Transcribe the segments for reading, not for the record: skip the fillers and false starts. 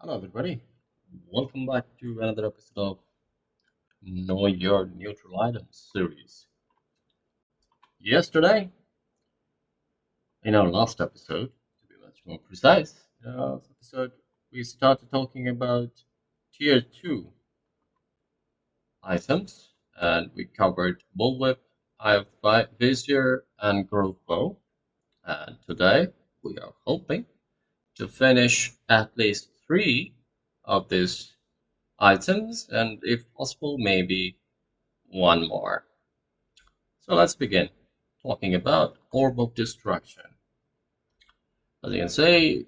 Hello, everybody. Welcome back to another episode of Know Your Neutral Items series. Yesterday, in our last episode, to be much more precise, in our last episode, we started talking about Tier 2 items, and we covered Bullwhip, Eye of Vizier, and Grove Bow. And today, we are hoping to finish at least 3 of these items, and if possible, maybe one more. So let's begin talking about Orb of Destruction. As you can see,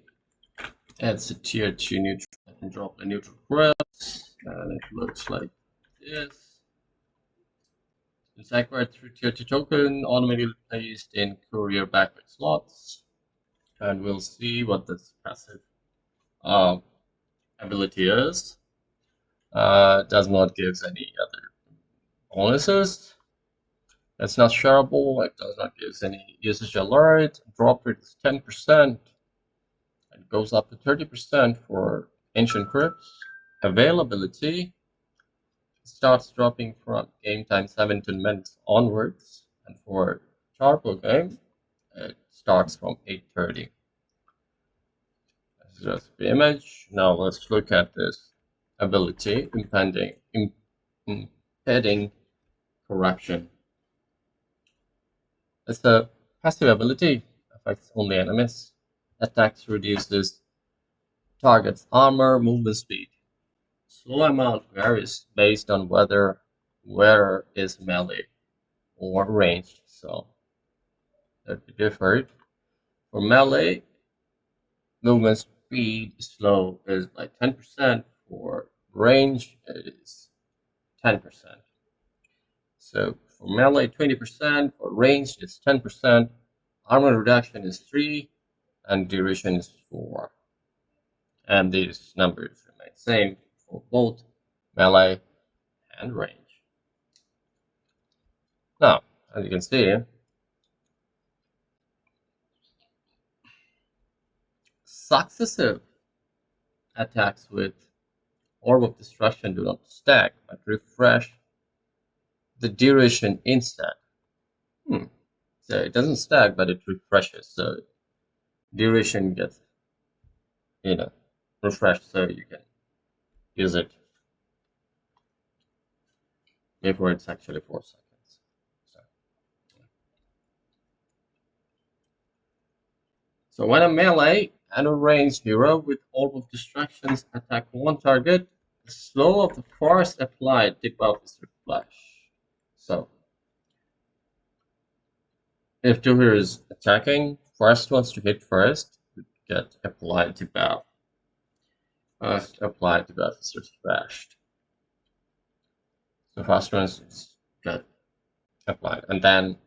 it's a tier 2 neutral. I can drop the neutral crest, and it looks like this. It's acquired through tier 2 token, automatically placed in courier backward slots. And we'll see what this passive ability is. Does not give any other bonuses. It's not shareable, it does not give any usage alert. Drop rate is 10%. It goes up to 30% for Ancient Crypts. Availability starts dropping from game time 17 minutes onwards. And for Charcoal game, it starts from 8:30. This is just the image. Now let's look at this ability, impeding corruption. It's a passive ability, affects only enemies. Attacks reduces target's armor, movement speed. Slow amount varies based on whether is melee or ranged, so that differed. For melee, movement speed slow is like 10%. For range, it is 10%. So for melee, 20%. For range, it's 10%. Armor reduction is 3, and duration is 4. And these numbers remain same for both melee and range. Now, as you can see, successive attacks with Orb of Destruction do not stack, but refresh the duration instead. So it doesn't stack, but it refreshes. So duration gets, refreshed, so you can use it before it's actually 4 seconds. So when a melee and a ranged hero with Orb of Destructions attack one target, the slow of the first applied debuff is refreshed. So if two heroes attacking, first ones to hit first get applied debuff. First applied debuff is refreshed. So first ones get applied, and then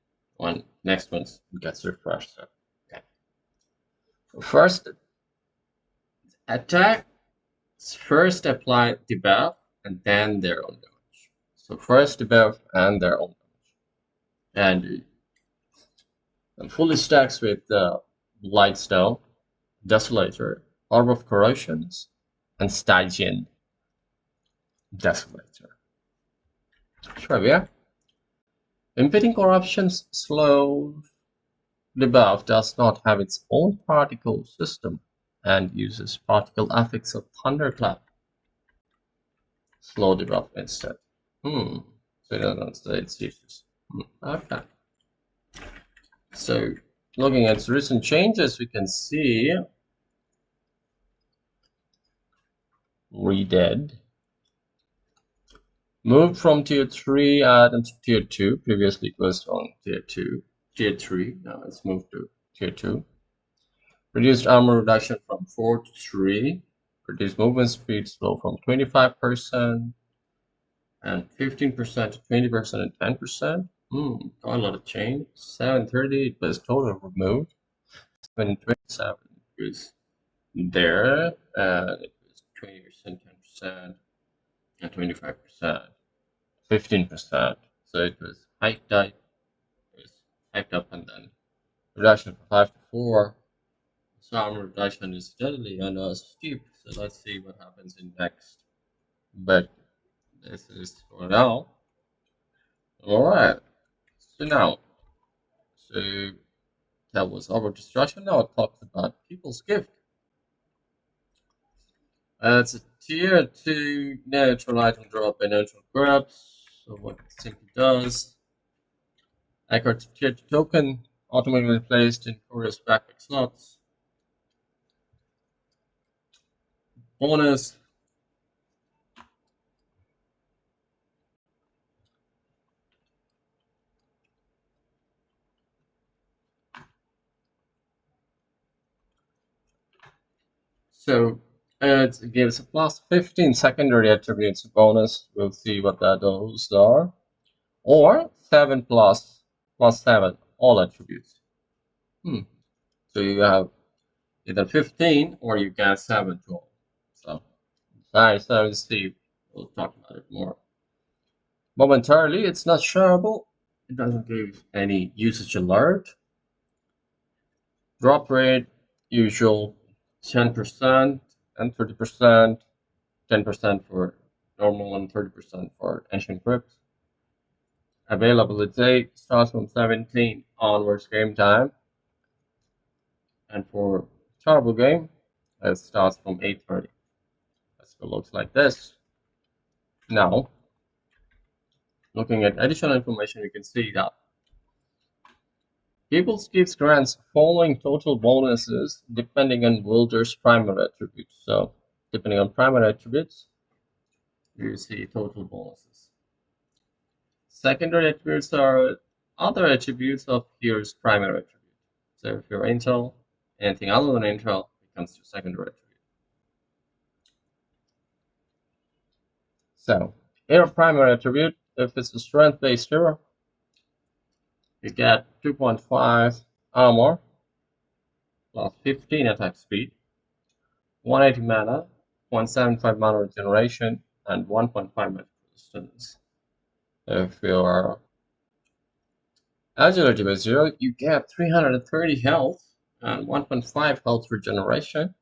next ones gets refreshed. So, okay. So first attack, first apply debuff, and then their own damage. So first debuff and their own damage. And fully stacks with Blightstone, Desolator, Orb of Corrosions, and Stygian Desolator. Trivia. Impeding Corruption's slow debuff does not have its own particle system and uses particle affix of Thunderclap. Slow debuff instead. So it doesn't say its uses. Okay. So looking at recent changes, we can see Redead moved from tier 3 item to tier 2. Previously it was on tier 3. Now it's moved to tier 2. Reduced armor reduction from 4 to 3. Reduced movement speed slow from 25% and 15% to 20% and 10%. Got a lot of change. 730 it was totally removed. 727 was there, and it was 20%, 10%, and 25%, 15%. So it was hyped up. It was hyped up, and then reduction from 5 to 4. So armor reduction is steadily on a steep So let's see what happens in next. But this is for now. Alright. So now, so that was our destruction. Now it talks about people's gift. It's a tier 2 neutral item drop by neutral groups. So what it simply does, accurate tier 2 token automatically placed in Courier's backpack slots. Bonus. So it gives a plus 15 secondary attributes bonus. We'll see what those are. Or 7 plus 7 all attributes. So you have either 15 or you get 7 total. So nice, so see, we'll talk about it more momentarily. It's not shareable. It doesn't give any usage alert. Drop rate, usual 10% and 30%. 10% for normal and 30% for ancient crypts. Availability starts from 17 onwards game time. And for turbo game, it starts from 8:30. It looks like this. Now, looking at additional information, you can see that People's Gifts grants following total bonuses depending on wielder's primary attributes. So, depending on primary attributes, you see total bonuses. Secondary attributes are other attributes of here's primary attribute. So if you're Intel, anything other than Intel becomes your secondary attribute. So your primary attribute, if it's a strength-based hero, you get 2.5 armor, plus 15 attack speed, 180 mana, 0.75 mana regeneration, and 1.5 magic resistance. If you're agility based hero, you get 330 health and 1.5 health regeneration,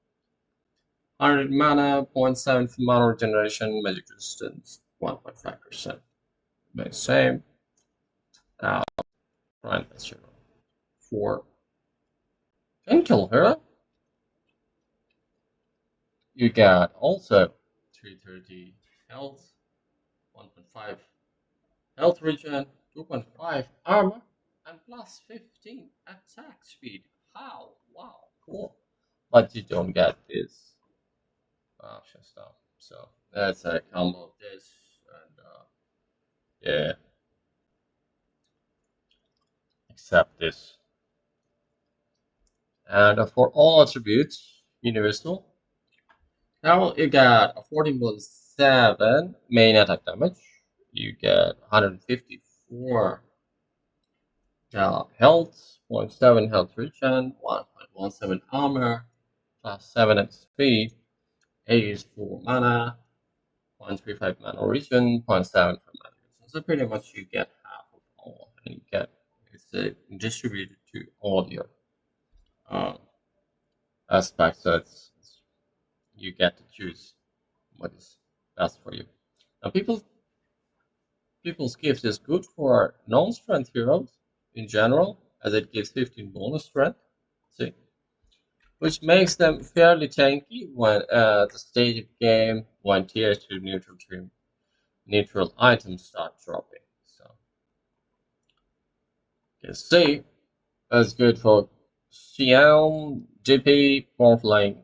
100 mana, 0.7 mana regeneration, magic resistance, 1.5%. The same. Right, that's your for Intel hero. You got also 330 health, 1.5 health regen, 2.5 armor, and plus 15 attack speed. How? Wow, cool. But you don't get this option stuff. So that's a combo of this and yeah. Except this. And for all attributes, universal. Now you got a 14.7 main attack damage. You get 154 health, 0.7 health regen, 1.17 armor, plus 7 at speed, 84 mana, 0.35 mana regen, 0.7 for mana. So pretty much you get half of all, and you get it's distributed to all your aspects. So you get to choose what is best for you. Now, people's gift is good for non-strength heroes in general, as it gives 15 bonus strength. See, which makes them fairly tanky when at the stage of game when tier 2 neutral items start dropping. So you can see that's good for CM, GP, Morphling,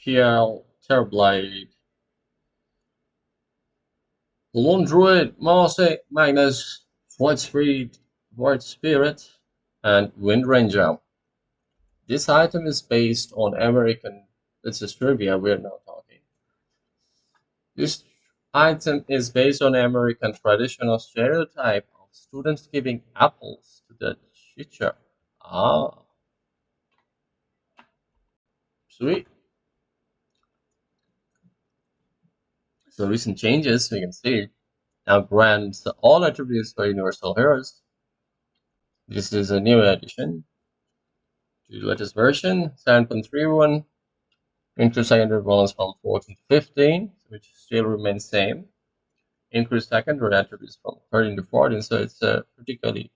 PL, Terrorblade, Lone Druid, Marse, Magnus, Void Spirit, and Wind Ranger. This item is based on American. This is trivia we're now talking. This item is based on American traditional stereotype of students giving apples to the teacher. Ah, sweet. So recent changes we can see now grants all attributes for universal heroes. This is a new addition to the latest version, 7.31. Increase secondary bonus from 14 to 15, which still remains same. Increase secondary attributes from 13 to 14, so it's particularly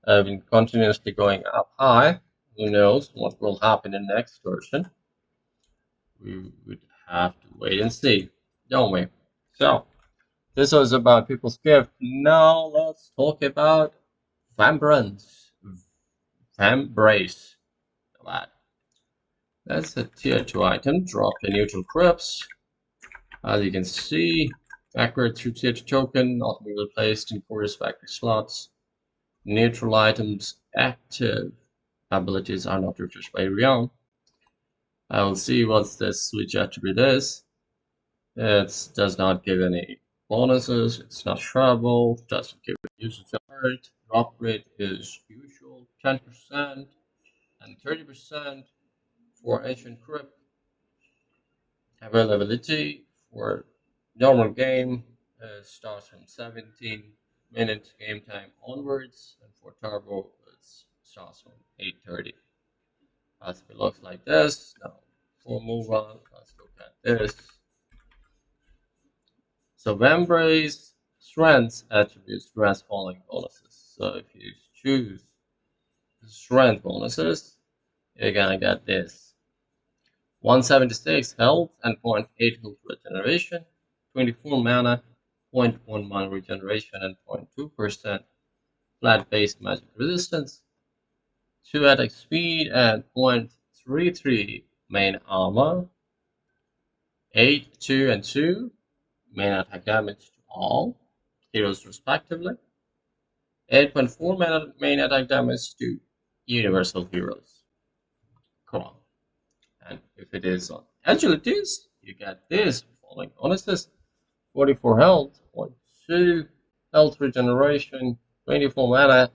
been continuously going up high. Who knows what will happen in the next version? We would have to wait and see, don't we? So, this was about people's gift. Now let's talk about Vambrace. Vambrace. That's a tier 2 item. Drop the neutral crypts. As you can see, backward through tier 2 token, not being replaced in 4 respective slots. Neutral items active. Abilities are not refreshed by Rion. I will see what this switch attribute is. It does not give any bonuses, it's not shareable, doesn't give usage alert. Drop rate is usual, 10% and 30% for Ancient Crypt. Availability for normal game starts from 17-minute game time onwards, and for turbo it starts from 8:30. As it looks like this. Now, before we move on, let's look at this. So Vambrace strength attributes strength following bonuses. So if you choose strength bonuses, you're gonna get this. 176 health and 0.8 health regeneration, 24 mana, 0.1 mana regeneration, and 0.2% flat-based magic resistance, 2 attack speed and 0.33 main armor, 8, 2, and 2 main attack damage to all heroes respectively, 8.4 main attack damage to universal heroes. Come on. And if it is on agilities, you get this following bonuses: 44 health, 0.2 health regeneration, 24 mana,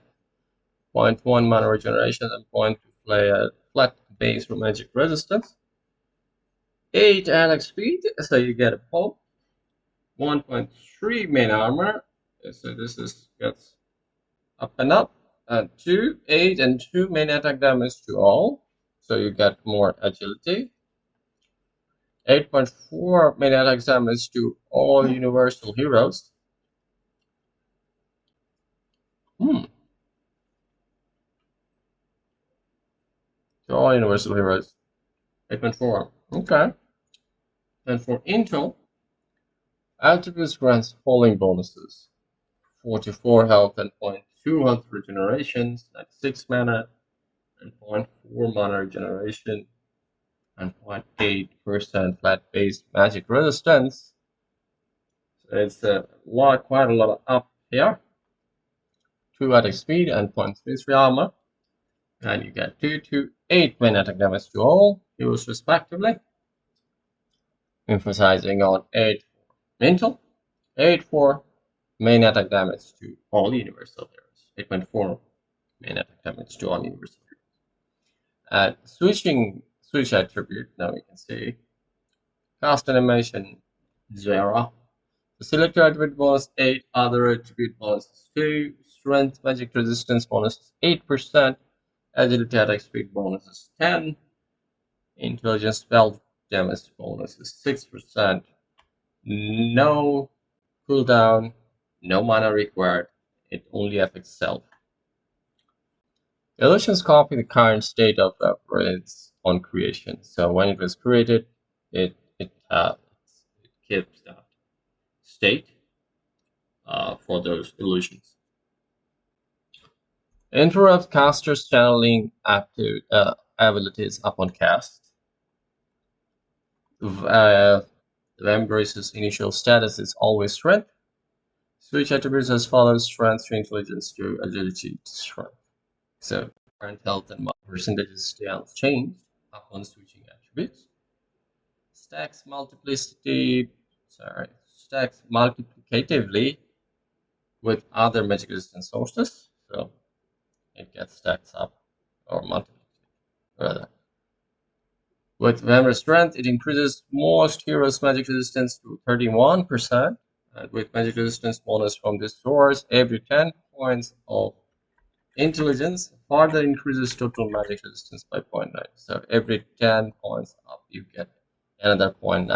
0.1 mana regeneration, and 0.2 flat base for magic resistance. 8 attack speed, so you get a pulp. 1.3 main armor, so this gets up and up. 2, 8, and 2 main attack damage to all, so you get more agility. 8.4 main attack damage to all universal heroes. To all universal heroes. 8.4. Okay. And for Intel, attributes grants falling bonuses. 44 health and 0.2 health regenerations, 96 mana, and 0.4 mana regeneration, and 0.8% flat-based magic resistance. So it's quite a lot up here. 2 attack speed and 0.33 armor. And you get 2 to 8 main attack damage to all heroes respectively. Emphasizing on 8 for mental, 8 for main attack damage to all universal heroes, 8.4 main attack damage to all universal heroes. Switch attribute, now we can see cast animation 0. The selector attribute bonus 8, other attribute bonus 2, strength magic resistance bonus 8%, agility attack speed bonus is 10, intelligence spell damage bonus is 6%, no cooldown, no mana required, it only affects self. Illusions copy the current state of Vambrace on creation. So when it was created, it keeps that state for those illusions. Interrupt caster's channeling active abilities upon cast. Vambrace's initial status is always strength. Switch attributes as follows: strength to intelligence to agility to strength. So current health and percentages stay unchanged upon switching attributes. Stacks multiplicatively with other magic resistance sources. So it gets stacked up or multiplied rather. With Vambrace strength, it increases most heroes' magic resistance to 31%. And with magic resistance bonus from this source, every 10 points of intelligence further increases total magic resistance by 0.9. So every 10 points up, you get and at that point